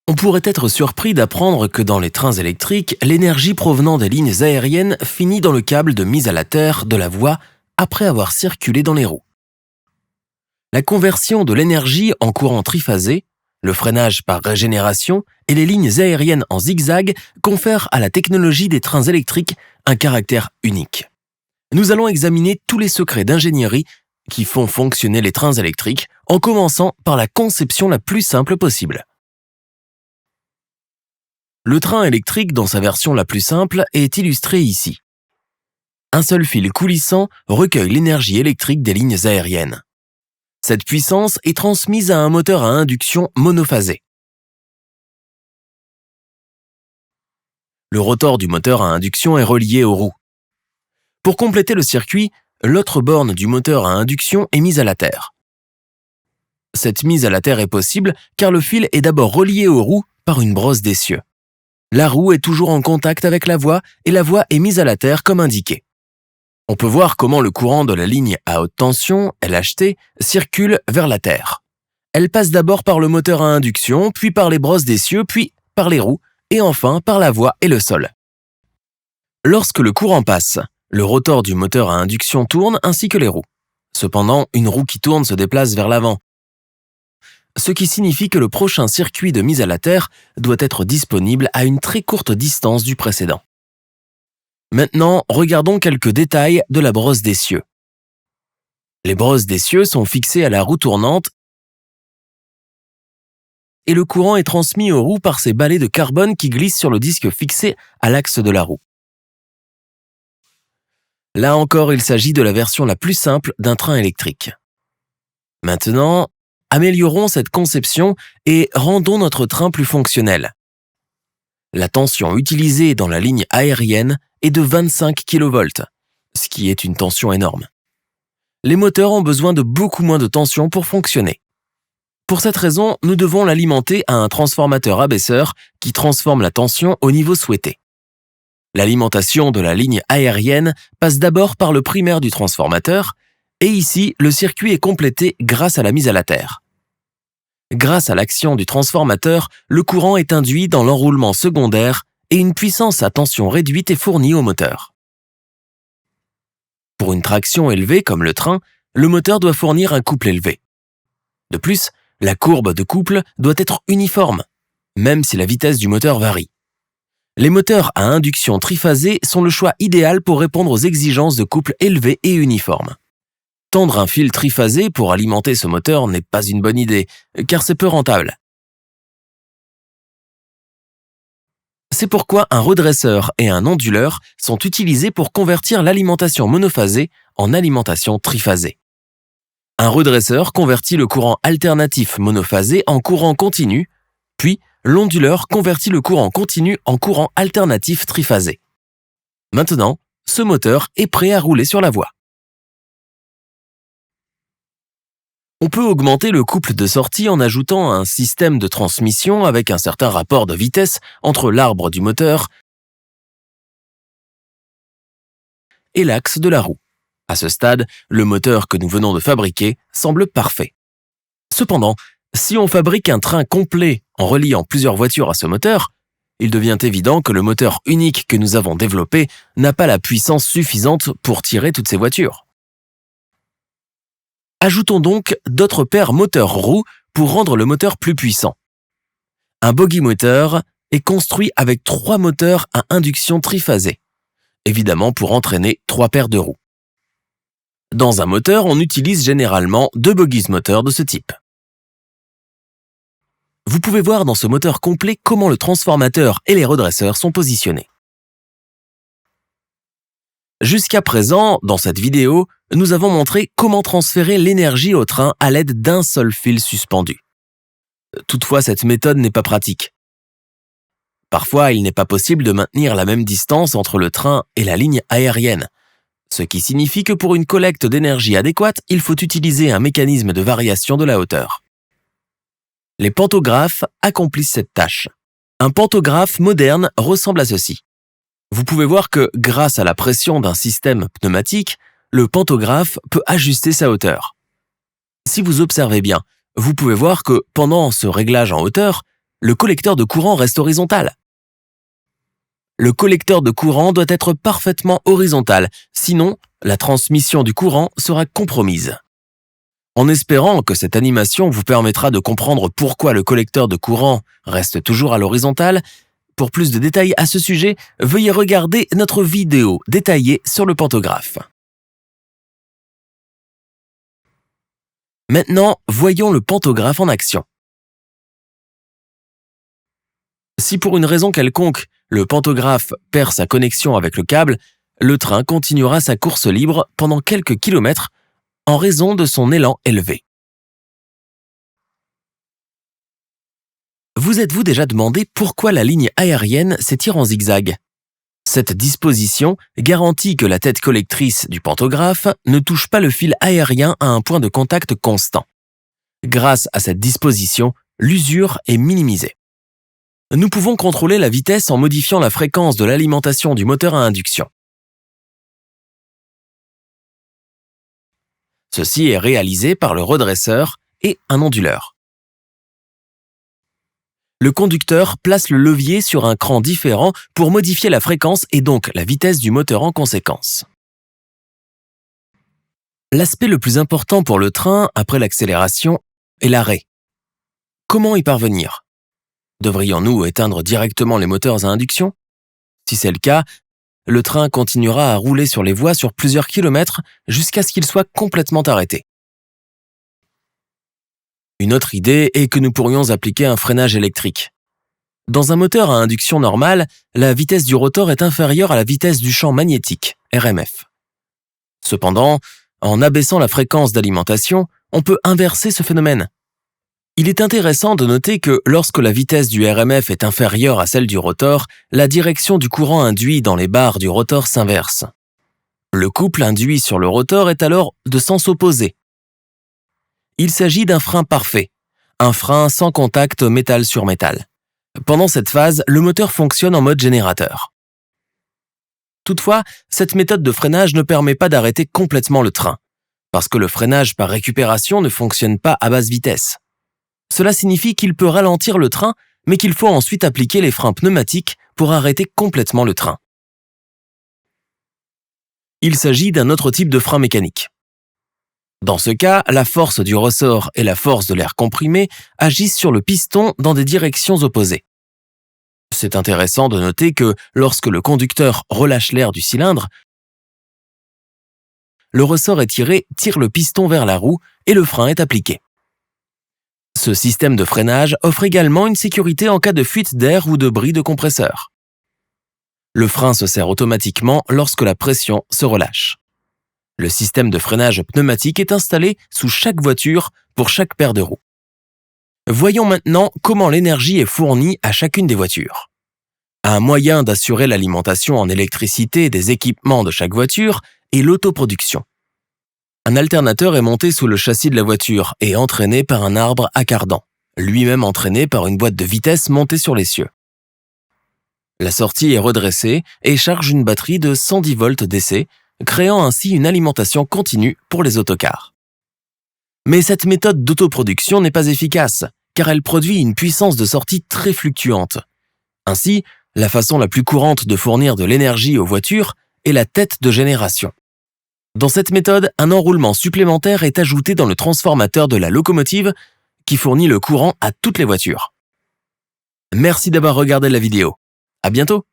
On pourrait être surpris d'apprendre que dans les trains électriques, l'énergie provenant des lignes aériennes finit dans le câble de mise à la terre de la voie après avoir circulé dans les roues. La conversion de l'énergie en courant triphasé, le freinage par régénération et les lignes aériennes en zigzag confèrent à la technologie des trains électriques un caractère unique. Nous allons examiner tous les secrets d'ingénierie qui font fonctionner les trains électriques en commençant par la conception la plus simple possible. Le train électrique dans sa version la plus simple est illustré ici. Un seul fil coulissant recueille l'énergie électrique des lignes aériennes. Cette puissance est transmise à un moteur à induction monophasé. Le rotor du moteur à induction est relié aux roues. Pour compléter le circuit, l'autre borne du moteur à induction est mise à la terre. Cette mise à la terre est possible car le fil est d'abord relié aux roues par une brosse d'essieu. La roue est toujours en contact avec la voie et la voie est mise à la terre comme indiqué. On peut voir comment le courant de la ligne à haute tension, LHT, circule vers la terre. Elle passe d'abord par le moteur à induction, puis par les brosses d'essieu, puis par les roues, et enfin par la voie et le sol. Lorsque le courant passe, le rotor du moteur à induction tourne ainsi que les roues. Cependant, une roue qui tourne se déplace vers l'avant, ce qui signifie que le prochain circuit de mise à la terre doit être disponible à une très courte distance du précédent. Maintenant, regardons quelques détails de la brosse d'essieu. Les brosses d'essieu sont fixées à la roue tournante et le courant est transmis aux roues par ces balais de carbone qui glissent sur le disque fixé à l'axe de la roue. Là encore, il s'agit de la version la plus simple d'un train électrique. Maintenant, améliorons cette conception et rendons notre train plus fonctionnel. La tension utilisée dans la ligne aérienne est de 25 kV, ce qui est une tension énorme. Les moteurs ont besoin de beaucoup moins de tension pour fonctionner. Pour cette raison, nous devons l'alimenter à un transformateur abaisseur qui transforme la tension au niveau souhaité. L'alimentation de la ligne aérienne passe d'abord par le primaire du transformateur, et ici, le circuit est complété grâce à la mise à la terre. Grâce à l'action du transformateur, le courant est induit dans l'enroulement secondaire et une puissance à tension réduite est fournie au moteur. Pour une traction élevée comme le train, le moteur doit fournir un couple élevé. De plus, la courbe de couple doit être uniforme, même si la vitesse du moteur varie. Les moteurs à induction triphasée sont le choix idéal pour répondre aux exigences de couple élevé et uniforme. Tendre un fil triphasé pour alimenter ce moteur n'est pas une bonne idée, car c'est peu rentable. C'est pourquoi un redresseur et un onduleur sont utilisés pour convertir l'alimentation monophasée en alimentation triphasée. Un redresseur convertit le courant alternatif monophasé en courant continu, puis l'onduleur convertit le courant continu en courant alternatif triphasé. Maintenant, ce moteur est prêt à rouler sur la voie. On peut augmenter le couple de sortie en ajoutant un système de transmission avec un certain rapport de vitesse entre l'arbre du moteur et l'axe de la roue. À ce stade, le moteur que nous venons de fabriquer semble parfait. Cependant, si on fabrique un train complet en reliant plusieurs voitures à ce moteur, il devient évident que le moteur unique que nous avons développé n'a pas la puissance suffisante pour tirer toutes ces voitures. Ajoutons donc d'autres paires moteur-roue pour rendre le moteur plus puissant. Un bogie moteur est construit avec 3 moteurs à induction triphasée, évidemment pour entraîner 3 paires de roues. Dans un moteur, on utilise généralement 2 bogies moteurs de ce type. Vous pouvez voir dans ce moteur complet comment le transformateur et les redresseurs sont positionnés. Jusqu'à présent, dans cette vidéo, nous avons montré comment transférer l'énergie au train à l'aide d'un seul fil suspendu. Toutefois, cette méthode n'est pas pratique. Parfois, il n'est pas possible de maintenir la même distance entre le train et la ligne aérienne, ce qui signifie que pour une collecte d'énergie adéquate, il faut utiliser un mécanisme de variation de la hauteur. Les pantographes accomplissent cette tâche. Un pantographe moderne ressemble à ceci. Vous pouvez voir que, grâce à la pression d'un système pneumatique, le pantographe peut ajuster sa hauteur. Si vous observez bien, vous pouvez voir que, pendant ce réglage en hauteur, le collecteur de courant reste horizontal. Le collecteur de courant doit être parfaitement horizontal, sinon la transmission du courant sera compromise. En espérant que cette animation vous permettra de comprendre pourquoi le collecteur de courant reste toujours à l'horizontale, pour plus de détails à ce sujet, veuillez regarder notre vidéo détaillée sur le pantographe. Maintenant, voyons le pantographe en action. Si pour une raison quelconque, le pantographe perd sa connexion avec le câble, le train continuera sa course libre pendant quelques kilomètres en raison de son élan élevé. Vous êtes-vous déjà demandé pourquoi la ligne aérienne s'étire en zigzag? Cette disposition garantit que la tête collectrice du pantographe ne touche pas le fil aérien à un point de contact constant. Grâce à cette disposition, l'usure est minimisée. Nous pouvons contrôler la vitesse en modifiant la fréquence de l'alimentation du moteur à induction. Ceci est réalisé par le redresseur et un onduleur. Le conducteur place le levier sur un cran différent pour modifier la fréquence et donc la vitesse du moteur en conséquence. L'aspect le plus important pour le train après l'accélération est l'arrêt. Comment y parvenir? Devrions-nous éteindre directement les moteurs à induction? Si c'est le cas, le train continuera à rouler sur les voies sur plusieurs kilomètres jusqu'à ce qu'il soit complètement arrêté. Une autre idée est que nous pourrions appliquer un freinage électrique. Dans un moteur à induction normale, la vitesse du rotor est inférieure à la vitesse du champ magnétique, RMF. Cependant, en abaissant la fréquence d'alimentation, on peut inverser ce phénomène. Il est intéressant de noter que lorsque la vitesse du RMF est inférieure à celle du rotor, la direction du courant induit dans les barres du rotor s'inverse. Le couple induit sur le rotor est alors de sens opposé. Il s'agit d'un frein parfait, un frein sans contact métal sur métal. Pendant cette phase, le moteur fonctionne en mode générateur. Toutefois, cette méthode de freinage ne permet pas d'arrêter complètement le train, parce que le freinage par récupération ne fonctionne pas à basse vitesse. Cela signifie qu'il peut ralentir le train, mais qu'il faut ensuite appliquer les freins pneumatiques pour arrêter complètement le train. Il s'agit d'un autre type de frein mécanique. Dans ce cas, la force du ressort et la force de l'air comprimé agissent sur le piston dans des directions opposées. C'est intéressant de noter que lorsque le conducteur relâche l'air du cylindre, le ressort étiré tire le piston vers la roue et le frein est appliqué. Ce système de freinage offre également une sécurité en cas de fuite d'air ou de bris de compresseur. Le frein se serre automatiquement lorsque la pression se relâche. Le système de freinage pneumatique est installé sous chaque voiture pour chaque paire de roues. Voyons maintenant comment l'énergie est fournie à chacune des voitures. Un moyen d'assurer l'alimentation en électricité des équipements de chaque voiture est l'autoproduction. Un alternateur est monté sous le châssis de la voiture et entraîné par un arbre à cardan, lui-même entraîné par une boîte de vitesse montée sur l'essieu. La sortie est redressée et charge une batterie de 110 volts DC, créant ainsi une alimentation continue pour les autocars. Mais cette méthode d'autoproduction n'est pas efficace, car elle produit une puissance de sortie très fluctuante. Ainsi, la façon la plus courante de fournir de l'énergie aux voitures est la tête de génération. Dans cette méthode, un enroulement supplémentaire est ajouté dans le transformateur de la locomotive qui fournit le courant à toutes les voitures. Merci d'avoir regardé la vidéo. À bientôt!